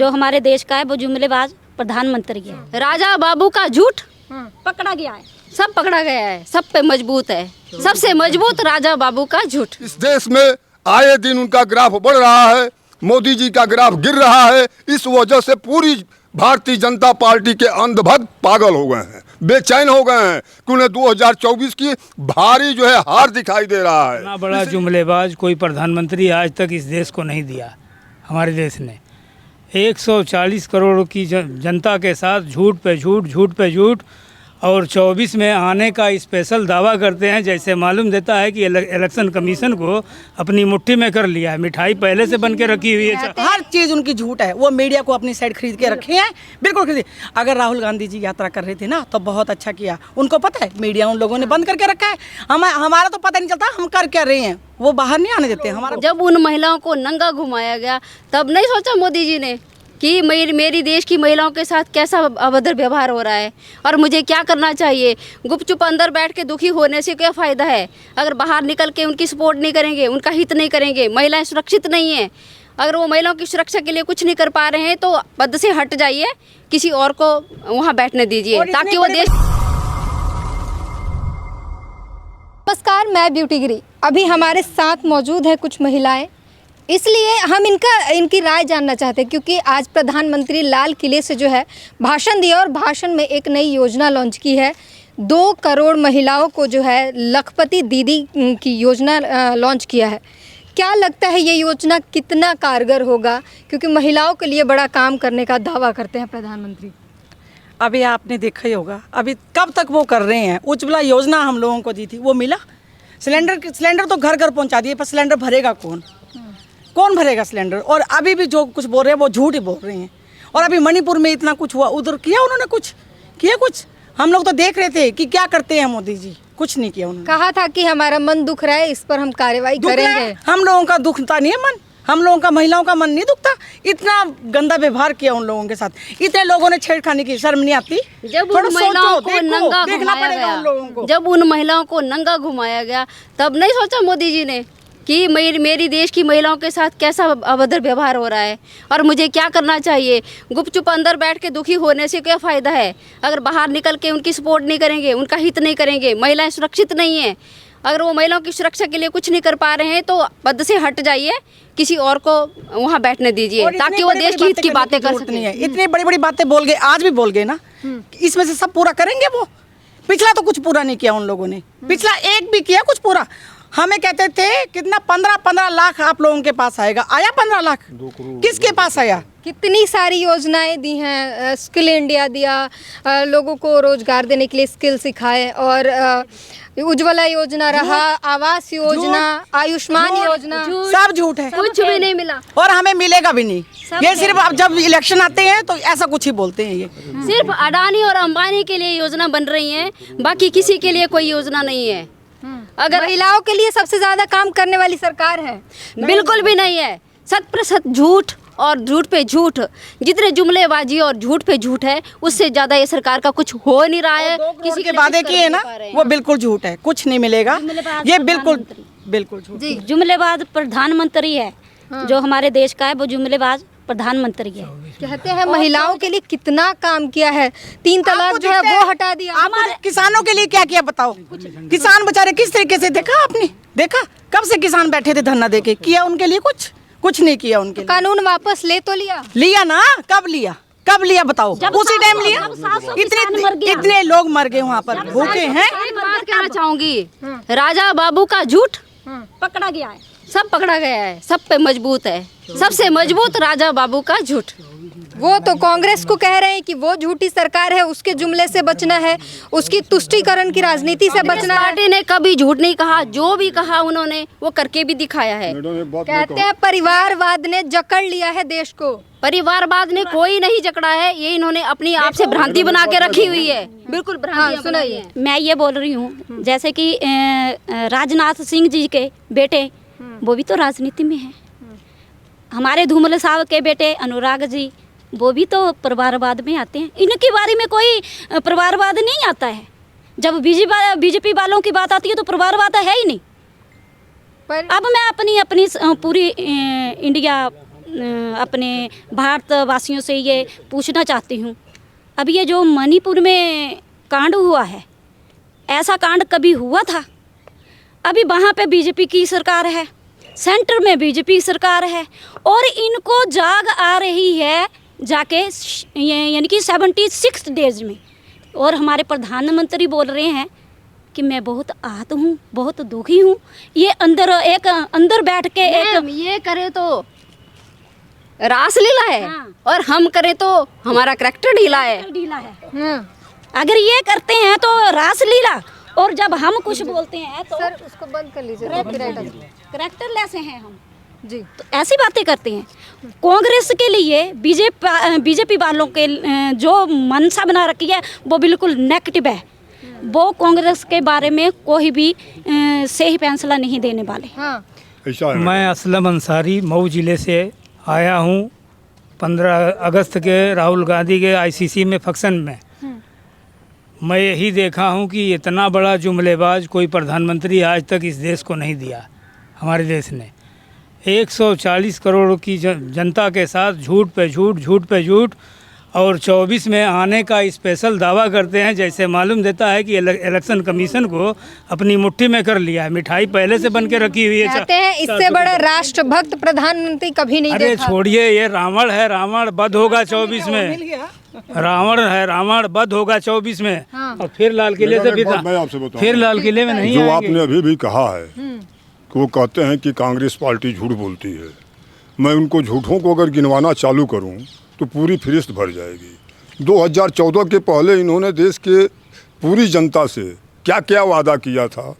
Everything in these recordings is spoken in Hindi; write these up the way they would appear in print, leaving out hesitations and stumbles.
जो हमारे देश का है वो जुमलेबाज प्रधानमंत्री है। राजा बाबू का झूठ पकड़ा गया है, सब पकड़ा गया है, सब पे मजबूत है, सबसे मजबूत राजा बाबू का झूठ। इस देश में आए दिन उनका ग्राफ बढ़ रहा है, मोदी जी का ग्राफ गिर रहा है। इस वजह से पूरी भारतीय जनता पार्टी के अंधभक्त पागल हो गए हैं, बेचैन हो गए हैं कि उन्हें 2024 की भारी जो है हार दिखाई दे रहा है। इतना बड़ा जुमलेबाज कोई प्रधानमंत्री आज तक इस देश को नहीं दिया। हमारे देश ने 140 करोड़ की जनता के साथ झूठ पे झूठ और 24 में आने का स्पेशल दावा करते हैं, जैसे मालूम देता है कि इलेक्शन कमीशन को अपनी मुट्ठी में कर लिया है। मिठाई पहले से बन के रखी हुई है, हर चीज़ उनकी झूठ है। वो मीडिया को अपनी साइड खरीद के रखे हैं, बिल्कुल खरीद। अगर राहुल गांधी जी यात्रा कर रहे थे ना तो बहुत अच्छा किया, उनको पता है मीडिया उन लोगों ने बंद करके रखा है। हमारा तो पता नहीं चलता हम कर क्या रहे हैं, वो बाहर नहीं आने देते हमारा। जब उन महिलाओं को नंगा घुमाया गया तब नहीं सोचा मोदी जी ने कि मेरी देश की महिलाओं के साथ कैसा अभद्र व्यवहार हो रहा है और मुझे क्या करना चाहिए। गुपचुप अंदर बैठ के दुखी होने से क्या फ़ायदा है, अगर बाहर निकल के उनकी सपोर्ट नहीं करेंगे, उनका हित नहीं करेंगे, महिलाएं सुरक्षित नहीं हैं। अगर वो महिलाओं की सुरक्षा के लिए कुछ नहीं कर पा रहे हैं तो पद से हट जाइए, किसी और को वहाँ बैठने दीजिए ताकि वो देश। नमस्कार, मैं ब्यूटी गिरी। अभी हमारे साथ मौजूद है कुछ महिलाएं, इसलिए हम इनकी राय जानना चाहते हैं क्योंकि आज प्रधानमंत्री लाल किले से जो है भाषण दिया और भाषण में एक नई योजना लॉन्च की है। 2 करोड़ महिलाओं को जो है लखपति दीदी की योजना लॉन्च किया है। क्या लगता है ये योजना कितना कारगर होगा, क्योंकि महिलाओं के लिए बड़ा काम करने का दावा करते हैं प्रधानमंत्री। अभी आपने देखा ही होगा, अभी कब तक वो कर रहे हैं। उज्ज्वला योजना हम लोगों को दी थी, वो मिला। सिलेंडर तो घर घर पहुंचा दिए, पर सिलेंडर भरेगा कौन भरेगा सिलेंडर। और अभी भी जो कुछ बोल रहे हैं वो झूठ ही बोल रहे हैं। और अभी मणिपुर में इतना कुछ हुआ, उधर किया उन्होंने कुछ हम लोग तो देख रहे थे कि क्या करते हैं मोदी जी, कुछ नहीं किया उन्होंने। कहा था कि हमारा मन दुख रहा है, इस पर हम कार्रवाई करेंगे। हम लोगों का दुखता नहीं है मन, हम लोगों का महिलाओं का मन नहीं दुखता। इतना गंदा व्यवहार किया उन लोगों के साथ, इतने लोगों ने छेड़खानी की, शर्म नहीं आती। जब उन महिलाओं को नंगा घुमाया गया, जब उन महिलाओं को नंगा घुमाया गया तब नहीं सोचा मोदी जी ने कि मेरी देश की महिलाओं के साथ कैसा अभद्र व्यवहार हो रहा है और मुझे क्या करना चाहिए। गुपचुप अंदर बैठ के दुखी होने से क्या फ़ायदा है, अगर बाहर निकल के उनकी सपोर्ट नहीं करेंगे, उनका हित नहीं करेंगे, महिलाएं सुरक्षित नहीं हैं। अगर वो महिलाओं की सुरक्षा के लिए कुछ नहीं कर पा रहे हैं तो पद से हट जाइए, किसी और को वहाँ बैठने दीजिए ताकि वो देश की हित की बातें कर सकें। इतनी बड़ी बड़ी बातें बोल गए, आज भी बोल गए ना, इसमें से सब पूरा करेंगे वो। पिछला तो कुछ पूरा नहीं किया उन लोगों ने, पिछला एक भी किया कुछ पूरा। हमें कहते थे कितना 15 लाख आप लोगों के पास आएगा, आया 15 लाख किसके पास आया। कितनी सारी योजनाएं दी हैं, स्किल इंडिया दिया, लोगों को रोजगार देने के लिए स्किल सिखाए, और उज्ज्वला योजना रहा, आवास योजना, आयुष्मान योजना, सब झूठ है, कुछ भी नहीं मिला और हमें मिलेगा भी नहीं। ये सिर्फ अब जब इलेक्शन आते हैं तो ऐसा कुछ ही बोलते हैं। ये सिर्फ अडानी और अंबानी के लिए योजना बन रही है, बाकी किसी के लिए कोई योजना नहीं है। अगर महिलाओं के लिए सबसे ज्यादा काम करने वाली सरकार है, बिल्कुल भी नहीं है। 100% झूठ और झूठ पे झूठ, जितने जुमलेबाजी और झूठ पे झूठ है उससे ज्यादा ये सरकार का कुछ हो नहीं रहा है। किसी के वादे किए ना वो बिल्कुल झूठ है, कुछ नहीं मिलेगा, ये बिल्कुल झूठ। जी, जुमलेबाज प्रधानमंत्री है, जो हमारे देश का है वो जुमलेबाज प्रधानमंत्री है। कहते हैं महिलाओं के लिए कितना काम किया है, 3 तलाक जो है वो हटा दिया। हमारे किसानों के लिए क्या किया बताओ, किसान बेचारे किस तरीके से देखा आपने, देखा कब से किसान बैठे थे धरना देके, किया उनके लिए कुछ नहीं किया उनके लिए। कानून वापस ले तो लिया ना, कब लिया बताओ, उसी टाइम लिया। इतने लोग मर गए वहाँ पर, भूखे हैं। एक बात कहना चाहूंगी, राजा बाबू का झूठ पकड़ा गया है, सब पकड़ा गया है, सब पे मजबूत है, सबसे मजबूत राजा बाबू का झूठ। वो तो कांग्रेस को कह रहे हैं कि वो झूठी सरकार है, उसके जुमले से बचना है, उसकी तुष्टीकरण की राजनीति से बचना है। पार्टी ने कभी झूठ नहीं कहा, जो भी कहा उन्होंने वो करके भी दिखाया है। कहते हैं परिवारवाद ने जकड़ लिया है देश को। परिवारवाद ने कोई नहीं जकड़ा है, ये इन्होंने अपनी आप से भ्रांति बना के रखी हुई है, बिल्कुल भ्रांति। सुनाइए, मैं ये बोल रही हूँ जैसे कि राजनाथ सिंह जी के बेटे वो भी तो राजनीति में है, हमारे धूमल साहब के बेटे अनुराग जी वो भी तो परिवारवाद में आते हैं। इनके बारे में कोई परिवारवाद नहीं आता है। जब बीजेपी वालों की बात आती है तो परिवारवाद है ही नहीं। अब मैं अपनी पूरी इंडिया अपने भारतवासियों से ये पूछना चाहती हूँ, अब ये जो मणिपुर में कांड हुआ है, ऐसा कांड कभी हुआ था? अभी वहाँ पे बीजेपी की सरकार है, सेंटर में बीजेपी की सरकार है, और इनको जाग आ रही है जाके यानी कि 76 डेज में, और हमारे प्रधानमंत्री बोल रहे हैं कि मैं बहुत आहत हूँ, बहुत दुखी हूँ। ये अंदर बैठ के एक ये करे तो रासलीला है, हाँ। और हम करें तो हमारा करैक्टर ढीला है। ढीला है। अगर ये करते हैं तो रासलीला, और जब हम कुछ बोलते हैं तो सर उसको बंद कर लीजिए। करैक्टर लेस हैं हम, जी तो ऐसी बातें करते हैं। कांग्रेस के लिए बीजेपी वालों के जो मनसा बना रखी है वो बिल्कुल नेगेटिव है। वो कांग्रेस के बारे में कोई भी सही फैसला नहीं देने वाले। हाँ ऐसा है। मैं असलम अंसारी मऊ ज़िले से आया हूँ 15 अगस्त के राहुल गांधी के आईसीसी में फंक्शन में। मैं यही देखा हूँ कि इतना बड़ा जुमलेबाज कोई प्रधानमंत्री आज तक इस देश को नहीं दिया। हमारे देश ने 140 करोड़ की जनता के साथ झूठ पे झूठ, और 24 में आने का स्पेशल दावा करते हैं, जैसे मालूम देता है कि इलेक्शन कमीशन को अपनी मुट्ठी में कर लिया है। मिठाई पहले से बन के रखी हुई है। कहते हैं इससे बड़ा राष्ट्रभक्त प्रधानमंत्री कभी नहीं अरे देखा। छोड़िए, ये रावण है, रावण वध होगा 24 में। रावण है, रावण वध होगा 24 में। हाँ। और फिर लाल किले से मैं आपसे बताऊं, फिर लाल किले में नहीं जो आएंगे। आपने अभी भी कहा है कि वो कहते हैं कि कांग्रेस पार्टी झूठ बोलती है, मैं उनको झूठों को अगर गिनवाना चालू करूं तो पूरी फहरिस्त भर जाएगी। 2014 के पहले इन्होंने देश के पूरी जनता से क्या क्या वादा किया था।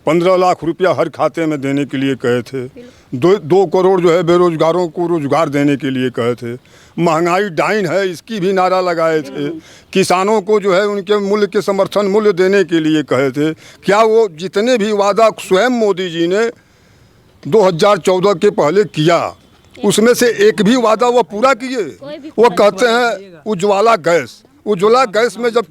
15 लाख रुपया हर खाते में देने के लिए कहे थे। 2 करोड़ जो है बेरोजगारों को रोजगार देने के लिए कहे थे। महंगाई डाइन है, इसकी भी नारा लगाए थे। किसानों को जो है उनके मूल्य के समर्थन मूल्य देने के लिए कहे थे। क्या वो जितने भी वादा स्वयं मोदी जी ने 2014 के पहले किया, उसमें से एक भी वादा वो पूरा किए? वो कहते हैं उज्ज्वला गैस में जब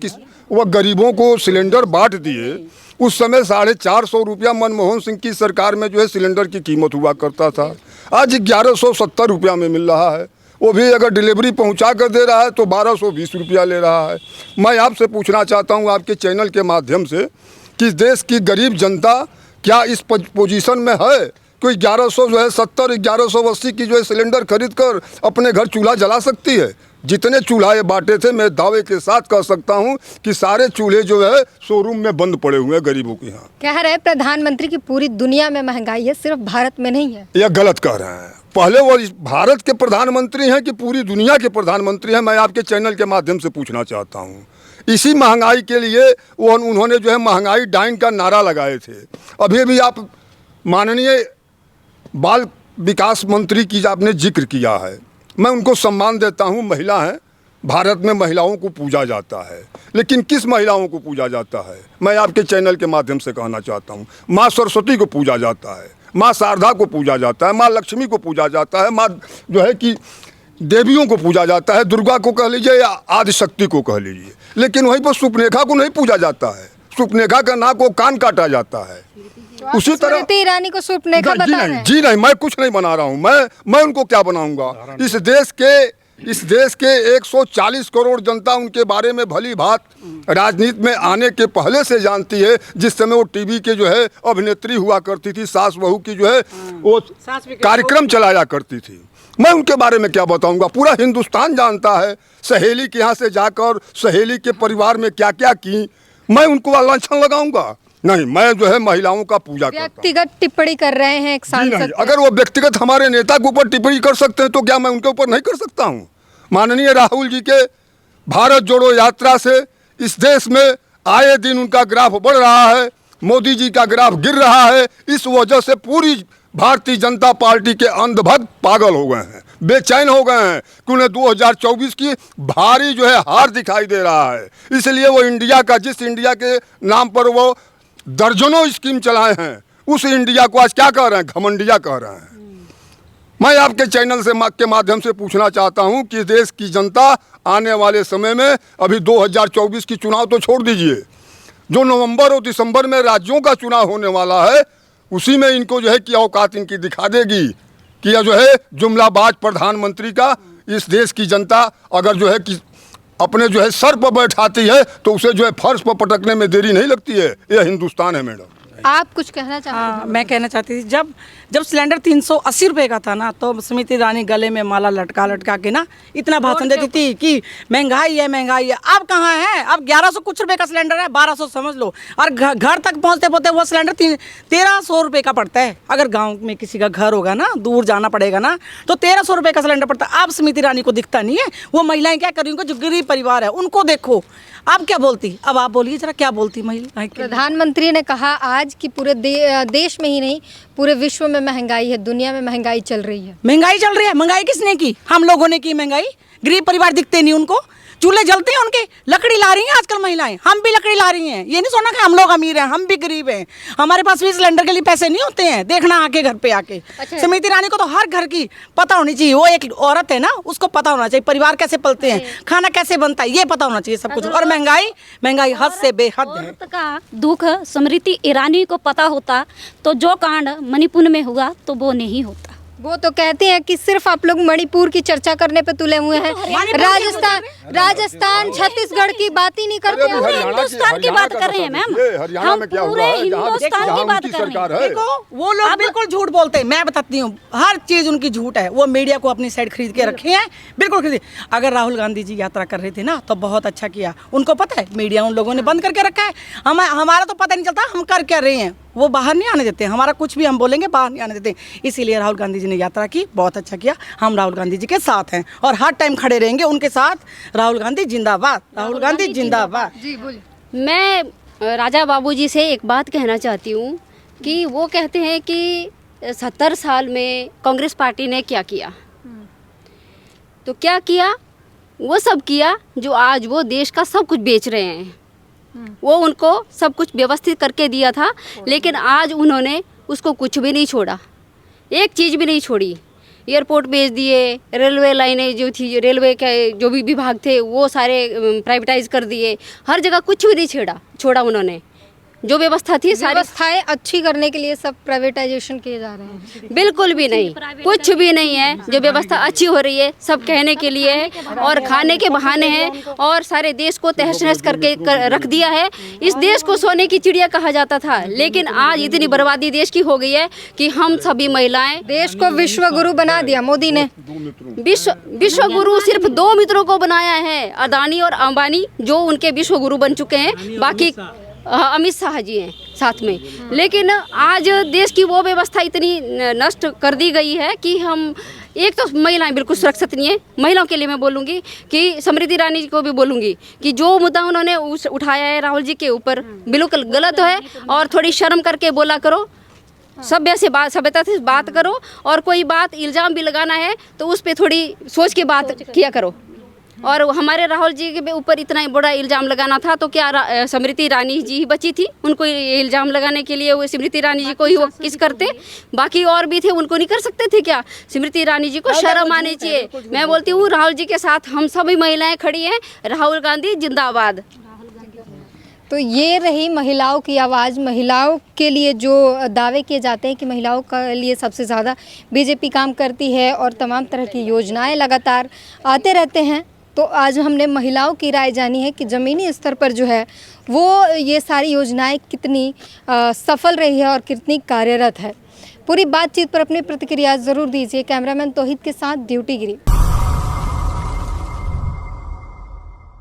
वो गरीबों को सिलेंडर बांट दिए, उस समय 450 रुपया मनमोहन सिंह की सरकार में जो है सिलेंडर की कीमत हुआ करता था। आज 1170 रुपया में मिल रहा है। वो भी अगर डिलीवरी पहुंचा कर दे रहा है तो 1220 रुपया ले रहा है। मैं आपसे पूछना चाहता हूं आपके चैनल के माध्यम से कि देश की गरीब जनता क्या इस पोजीशन में है कोई 1180 की जो है सिलेंडर खरीद कर अपने घर चूल्हा जला सकती है? जितने चूल्हे बांटे थे, मैं दावे के साथ कह सकता हूं कि सारे चूल्हे जो है शोरूम में बंद पड़े हुए हैं गरीबों के यहाँ। कह रहे हैं प्रधानमंत्री की पूरी दुनिया में महंगाई है, सिर्फ भारत में नहीं है। यह गलत कह रहे हैं। पहले वो भारत के प्रधानमंत्री हैं कि पूरी दुनिया के प्रधानमंत्री हैं? मैं आपके चैनल के माध्यम से पूछना चाहता हूँ। इसी महंगाई के लिए उन्होंने जो है महंगाई डाइन का नारा लगाए थे। अभी भी आप माननीय बाल विकास मंत्री की आपने जिक्र किया है, मैं उनको सम्मान देता हूँ। महिला हैं, भारत में महिलाओं को पूजा जाता है, लेकिन किस महिलाओं को पूजा जाता है? मैं आपके चैनल के माध्यम से कहना चाहता हूँ। माँ सरस्वती को पूजा जाता है, माँ शारदा को पूजा जाता है, माँ लक्ष्मी को पूजा जाता है, माँ जो है कि देवियों को पूजा जाता है, दुर्गा को कह लीजिए या आदिशक्ति को कह लीजिए। लेकिन वहीं पर सुपनेखा को नहीं पूजा जाता है। सुपनेखा का नाक को कान काटा जाता है। उसी तरह स्मृति ईरानी को सुपनेखा बता रहे हैं। जी नहीं, मैं कुछ नहीं बना रहा हूँ। मैं उनको क्या बनाऊंगा? इस देश के 140 करोड़ जनता उनके बारे में भली भांत राजनीति में आने के पहले से जानती है। जिस समय वो टीवी के जो है अभिनेत्री हुआ करती थी, सास बहू की जो है वो कार्यक्रम चलाया करती थी, मैं उनके बारे में क्या बताऊंगा? पूरा हिंदुस्तान जानता है। सहेली के यहाँ से जाकर सहेली के परिवार में क्या क्या की, मैं उनको लांछन लगाऊंगा? नहीं, मैं जो है महिलाओं का पूजा करता हूं। व्यक्तिगत टिप्पणी कर रहे हैं एक सांसद। अगर वो व्यक्तिगत हमारे नेता के ऊपर टिप्पणी कर सकते हैं तो क्या मैं उनके ऊपर नहीं कर सकता हूं? माननीय राहुल जी के भारत जोड़ो यात्रा से इस देश में आए दिन उनका ग्राफ बढ़ रहा है, मोदी जी का ग्राफ गिर रहा है। इस वजह से पूरी भारतीय जनता पार्टी के अंधभक्त पागल हो गए हैं, बेचैन हो गए हैं कि उन्हें 2024 की भारी जो है हार दिखाई दे रहा है। इसलिए वो इंडिया का, जिस इंडिया के नाम पर वो दर्जनों स्कीम चलाए हैं, उस इंडिया को आज क्या कह रहे हैं? घमंडिया कह रहे हैं। मैं आपके चैनल से के माध्यम से पूछना चाहता हूं कि देश की जनता आने वाले समय में, अभी 2024 की चुनाव तो छोड़ दीजिए, जो नवंबर और दिसंबर में राज्यों का चुनाव होने वाला है, उसी में इनको जो है कि औकात इनकी दिखा देगी कि यह जो है जुमलाबाज प्रधानमंत्री का इस देश की जनता अगर जो है कि अपने जो है सर पर बैठाती है तो उसे जो है फर्श पर पटकने में देरी नहीं लगती है। यह हिंदुस्तान है मैडम। आप कुछ कहना चाहते हैं? हाँ, मैं कहना चाहती थी जब सिलेंडर 380 रुपये का था ना, तो स्मृति ईरानी गले में माला लटका के ना इतना भाषण देती थी कि महंगाई है महंगाई है। अब कहाँ है? अब 1100 कुछ रुपए का सिलेंडर है, 1200 समझ लो। और घर तक पहुँचते पहुँचते वो सिलेंडर 1300 रुपये का पड़ता है। अगर गाँव में किसी का घर होगा ना, दूर जाना पड़ेगा ना, तो 1300 रुपये का सिलेंडर पड़ता है। अब स्मृति ईरानी को दिखता नहीं है। वो महिलाएं क्या कर रही हैं, जो गरीब परिवार है उनको देखो। आप क्या बोलती? अब आप बोलिए जरा, क्या बोलती महिला? प्रधानमंत्री ने कहा आज कि पूरे देश में ही नहीं पूरे विश्व में महंगाई है, दुनिया में महंगाई चल रही है। महंगाई चल रही है। महंगाई किसने की? हम लोगों ने की महंगाई। गरीब परिवार दिखते नहीं उनको, चूल्हे जलते हैं उनके, लकड़ी ला रही हैं आजकल महिलाएं। हम भी लकड़ी ला रही हैं। ये नहीं सोना कि हम लोग अमीर हैं, हम भी गरीब हैं। हमारे पास भी सिलेंडर के लिए पैसे नहीं होते हैं। देखना आके घर पे आके। स्मृति ईरानी को तो हर घर की पता होनी चाहिए। वो एक औरत है ना, उसको पता होना चाहिए परिवार कैसे पलते हैं, खाना कैसे बनता है, ये पता होना चाहिए सब कुछ। और महंगाई हद से बेहद है। औरत का दुख स्मृति ईरानी को पता होता तो जो कांड मणिपुर में हुआ तो वो नहीं होता। वो तो कहते हैं कि सिर्फ आप लोग मणिपुर की चर्चा करने पे तुले हुए हैं, राजस्थान छत्तीसगढ़ की बात ही नहीं करते। पूरे हिंदुस्तान की बात कर रहे हैं मैम, हम पूरे हिंदुस्तान की बात कर रहे हैं। देखो वो लोग बिल्कुल झूठ बोलते हैं। मैं बताती हूँ, हर चीज उनकी झूठ है। वो मीडिया को अपनी साइड खरीद के रखे हैं, बिल्कुल खरीद। अगर राहुल गांधी जी यात्रा कर रहे थे ना, तो बहुत अच्छा किया। उनको पता है मीडिया उन लोगों ने बंद करके रखा है। हमारा तो पता नहीं चलता हम कर क्या रहे हैं। वो बाहर नहीं आने देते, हमारा कुछ भी हम बोलेंगे बाहर नहीं आने देते। इसीलिए राहुल गांधी जी ने यात्रा की, बहुत अच्छा किया। हम राहुल गांधी जी के साथ हैं और हर टाइम खड़े रहेंगे उनके साथ। राहुल गांधी जिंदाबाद, राहुल गांधी जिंदाबाद। जी बोलिए। मैं राजा बाबूजी से एक बात कहना चाहती हूँ कि वो कहते हैं कि 70 साल में कांग्रेस पार्टी ने क्या किया, तो क्या किया? वो सब किया जो आज वो देश का सब कुछ बेच रहे हैं। वो उनको सब कुछ व्यवस्थित करके दिया था, लेकिन आज उन्होंने उसको कुछ भी नहीं छोड़ा, एक चीज़ भी नहीं छोड़ी। एयरपोर्ट बेच दिए, रेलवे लाइनें जो थी, रेलवे के जो भी विभाग थे वो सारे प्राइवेटाइज कर दिए। हर जगह कुछ भी नहीं छोड़ा उन्होंने। जो व्यवस्था थी सारी व्यवस्थाएं अच्छी करने के लिए सब प्राइवेटाइजेशन किए जा रहे हैं। बिल्कुल भी नहीं, कुछ भी नहीं है। जो व्यवस्था अच्छी हो रही है सब कहने के लिए है और खाने के बहाने हैं, और सारे देश को तहस नहस करके रख दिया है। इस देश को सोने की चिड़िया कहा जाता था, लेकिन आज इतनी बर्बादी देश की हो गई है कि हम सभी महिलाएं, देश को विश्व गुरु बना दिया मोदी ने। विश्व गुरु सिर्फ 2 मित्रों को बनाया है, अदानी और अंबानी, जो उनके विश्व गुरु बन चुके हैं। बाकी अमित शाह जी हैं साथ में। लेकिन आज देश की वो व्यवस्था इतनी नष्ट कर दी गई है कि हम, एक तो महिलाएं बिल्कुल सुरक्षित नहीं है। महिलाओं के लिए मैं बोलूँगी कि स्मृति ईरानी जी को भी बोलूँगी कि जो मुद्दा उन्होंने उठाया है राहुल जी के ऊपर, बिल्कुल गलत है। और थोड़ी शर्म करके बोला करो, सभ्यता से बात करो, और कोई बात इल्ज़ाम भी लगाना है तो उस पर थोड़ी सोच के बात किया करो। और हमारे राहुल जी के ऊपर इतना बड़ा इल्ज़ाम लगाना था तो क्या स्मृति ईरानी जी ही बची थी उनको इल्ज़ाम लगाने के लिए? वो स्मृति ईरानी जी को ही वो किस करते, बाकी और भी थे उनको नहीं कर सकते थे क्या? स्मृति ईरानी जी को शर्म आनी चाहिए। मैं बोलती हूँ राहुल जी के साथ हम सभी महिलाएं खड़ी हैं। राहुल गांधी जिंदाबाद। तो ये रही महिलाओं की आवाज़। महिलाओं के लिए जो दावे किए जाते हैं कि महिलाओं के लिए सबसे ज़्यादा बीजेपी काम करती है और तमाम तरह की योजनाएं लगातार आते रहते हैं, तो आज हमने महिलाओं की राय जानी है कि ज़मीनी स्तर पर जो है वो ये सारी योजनाएं कितनी सफल रही है और कितनी कार्यरत है। पूरी बातचीत पर अपनी प्रतिक्रिया ज़रूर दीजिए। कैमरामैन तौहीद के साथ ड्यूटी गिरी।